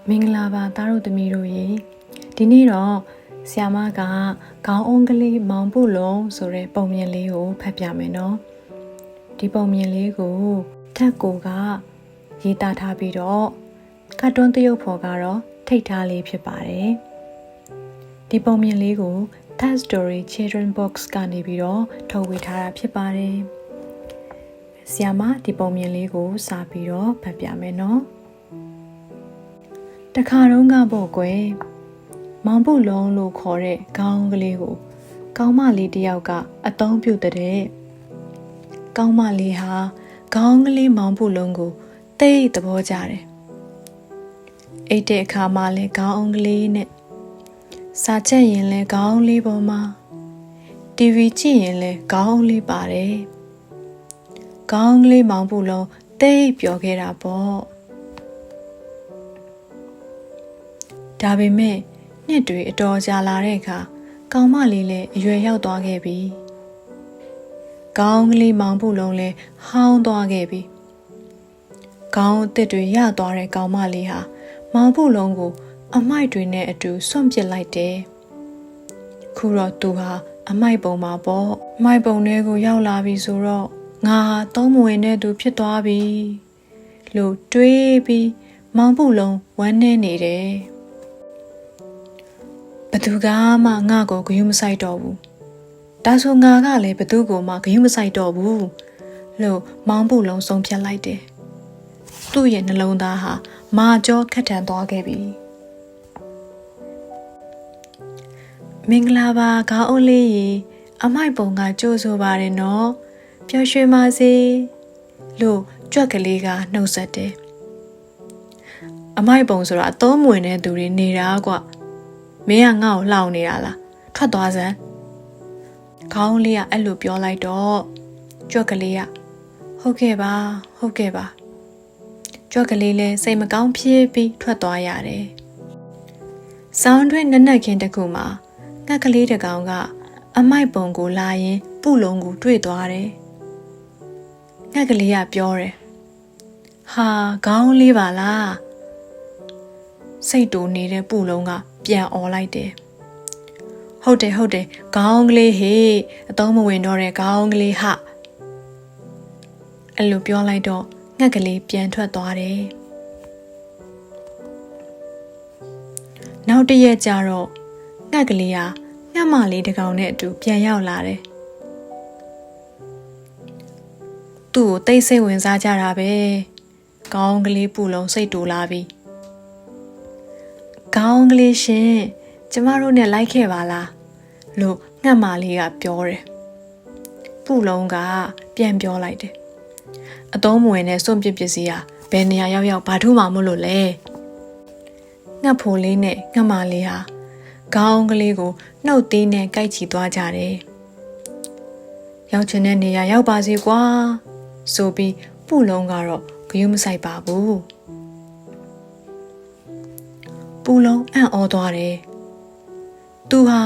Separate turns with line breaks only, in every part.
မင်္ဂလာပါသားတို့သမီးတို့ရေဒီနေ့တော့ဆ iam မကခေါင်းအုံးကလေးမောင်ပုလုံးဆိုတဲ့ပုံမြင်လေးကိုဖတ်ပြမယ်နော်ဒီပုံမြင်လေးကိုထက်ကိုကရေးသားထားပြီးတော့ကတ်တွန်းသရုပ်ဖော်ကတော့ထိတ်ထားလေးဖြစ်ပါတယ်ဒီပုံမြင်လေးကို That Story Children Box ကနေပြီးတော့ထုတ်ဝေထားတာဖြစ်ပါတယ်ဆ iam မဒီပုံမြင်လေးကိုစာပြီးတော့ဖတ်ပြမယ်နော်တခါတော့ကပေါ့ကွယ်မောင်ပုလုံးလို့ခေါ်တဲ့ခေါင်းကလေးကိုကောင်းမလေးတယောက်ကအသုံးပြုတဲ့ကောင်းမလေးဟာခေါင်းကလေးမောင်ပုလုံးကိုသိသဘောကျတယ်အိတ်တဲ့အခါမှာလဲခေါင်းကလေးနဲ့စာချက်ရင်လဲခေါင်းလေးပေါ်မှာ TV ကြည့်ရင်လဲခေါင်းလေးပါတယ်ခေါင်းကလေးမောင်ပုလုံးသိပျော်ခဲ့တာပေါ့ဒါပေမဲ့နှစ်တွေအတော်ကြာလာတဲ့အခါကောင်မလေးလည်းအရွယ်ရောက်သွားခဲ့ပြီ။ခေါင်းကလေးမောင်ပုလုံးလည်းဟောင်းသွားခဲ့ပြီ။ခေါင်းအသစ်တွေရသွားတဲ့ကောင်မလေးဟာမောင်ပုလုံးကိုအမိုက်တွေနဲ့အတူစွန့်ပစ်လိုက်တယ်။ခုတော့သူဟာအမိုက်ပုံမှာပေါ့။မိုက်ပုံတွေကိုရောက်လာပြီဆိုတော့ငါဟာသုံးမဝင်တဲ့သူဖြစ်သွားပြီလို့တွေးပြီးမောင်ပုလုံးဝမ်းနည်းနေတယ်။ဘသူကမှငါ့ကိုဂရုမစိုက်တော့ဘူးဒါဆိုငါကလည်းဘသူကိုမှဂရုမစိုက်တော့ဘူးလို့မောင်ပုလုံးဆုံးဖြတ်လိုက်တယ်သူ့ရဲ့နှလုံးသားဟာမာကြောခက်ထန်သွားခဲ့ပြီမင်္ဂလာပါခေါင်းအုံးလေးရေအမိုက်ပုံကကြိုးဆိုပါတယ်နော်ပျော်ရွှင်ပါစေလို့ကြွက်ကလေးကနှုတ်ဆက်တယ်အမိုက်ပုံဆိုတာအသုံးမဝင်တဲ့သူတွေနေတာကွမင်းကငါ့ကိုလှောင်နေတာလားထွက်သွားစမ်းခေါင်းလေးကအဲ့လိုပြောလိုက်တော့ကြွက်ကလေးကဟုတ်ကဲ့ပါကြွက်ကလေးလည်းစိတ်မကောင်းဖြစ်ပြီးထွက်သွားရတယ်ဆောင်းတွင်းနက်နက်ခင်းတစ်ခုမှာငှက်ကလေးတစ်ကောင်ကအမိုက်ပုံကိုလာရင်ပုလုံးကိုတွေ့သွားတယ်ငှက်ကလေးကပြောတယ်ဟာခေါင်းလေးပါလားစိတ်တူနေတဲ့ပုလုံးကပြန်អော်လိုက်တယ်ဟုတ်တယ်ခေါင်းကလေးဟေ့အသုံးမဝင်တော့တဲ့ခေါင်းကလေးဟအဲ့လိုပြောလိုက်တော့ငှက်ကလေးပြန်ထွက်သွားတယ်နောက်တစ်ရက်ကျတော့ငှက်ကလေးဟာငှက်မလေးတစ်ကောင်နဲ့အတူပြန်ရောက်လာတယ်သူ့ကိုတိတ်ဆိတ်ဝင်စားကြတာပဲခေါင်းကလေးပူလုံးစိတ်တူလာပြီခေါင်းကလေးရှင်ကျမတို့နဲ့လိုက်ခဲ့ပါလားလို့ငှက်မလေးကပြောတယ်ပုလုံးကပြန်ပြောလိုက်တယ်အသုံးမဝင်တဲ့စွန့်ပစ်ပစ္စည်းဟာဘယ်နေရာရောက်ဘာထူးမှမလို့လဲငှက်ဖိုလေးနဲ့ငှက်မလေးဟာခေါင်းကလေးကိုနှုတ်သီးနဲ့ကိုက်ချီသွားကြတယ်ရောက်ချင်တဲ့နေရာရောက်ပါစေကွာဆိုပြီးပုလုံးကတော့ဂရုမစိုက်ပါဘူးပူလုံးအံ့ဩသွားတယ်။သူဟာ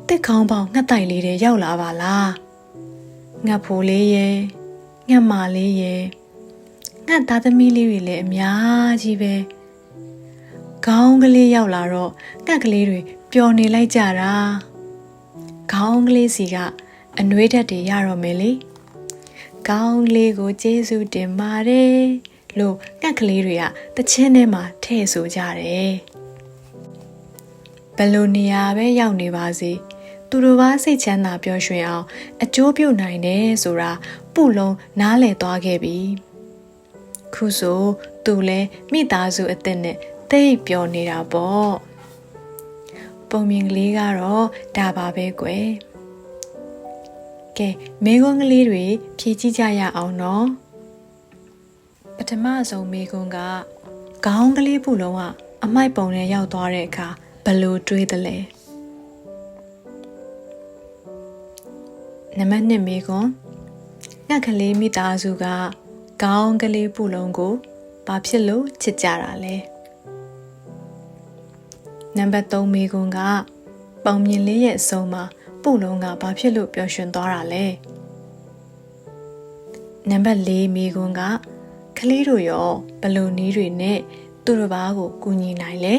တစ်ခေါင်းပေါင်းငှက်တိုက်လေးတွေရောက်လာပါလား။ငှက်ဖိုးလေးရဲ့ငှက်မလေးရဲ့ငှက်သားသမီးလေးတွေလည်းအများကြီးပဲ။ခေါင်းကလေးရောက်လာတော့ငှက်ကလေးတွေပျော်နေလိုက်ကြတာ။ခေါင်းကလေးစီကအနှွေးဓာတ်တွေရတော့မယ်လေ။ခေါင်းလေးကိုကျေးဇူးတင်ပါတယ်လို့ငှက်ကလေးတွေကတချင်းထဲမှာထည့်ဆိုကြတယ်။ဘယ်လိုနေရာပဲရောက်နေပါစေသူတို့ဘာစိတ်ချမ်းသာပျော်ရွှင်အောင်အကျိုးပြုနိုင်တယ်ဆိုတာပုလုံးနားလည်သွားခဲ့ပြီခုဆိုသူလည်းမိသားစုအသစ်နဲ့သိပ်ပျော်နေတာပေါ့ပုံမြင်ကလေးကတော့ဒါပါပဲကွယ်ကဲမေခွန်းကလေးတွေဖြည့်ကြည့်ကြရအောင်နော်ပထမဆုံးမေခွန်းကခေါင်းကလေးပုလုံးကအမိုက်ပုံနဲ့ရောက်သွားတဲ့အခါဘလို့တွေးသလဲနံပါတ်1မေခွန်းငှက်ကလေးမိသားစုကခေါင်းကလေးပုလုံးကိုဘာဖြစ်လို့ချစ်ကြတာလဲနံပါတ်3မေခွန်းကပုံမြင်လေးရဲ့အဆုံးမှာပုလုံးကဘာဖြစ်လို့ပျော်ရွှင်သွားတာလဲနံပါတ်4မေခွန်းကကလေးတို့ရောဘလို့နည်းတွေနဲ့ သူတို့ဘာကိုကူညီနိုင်လဲ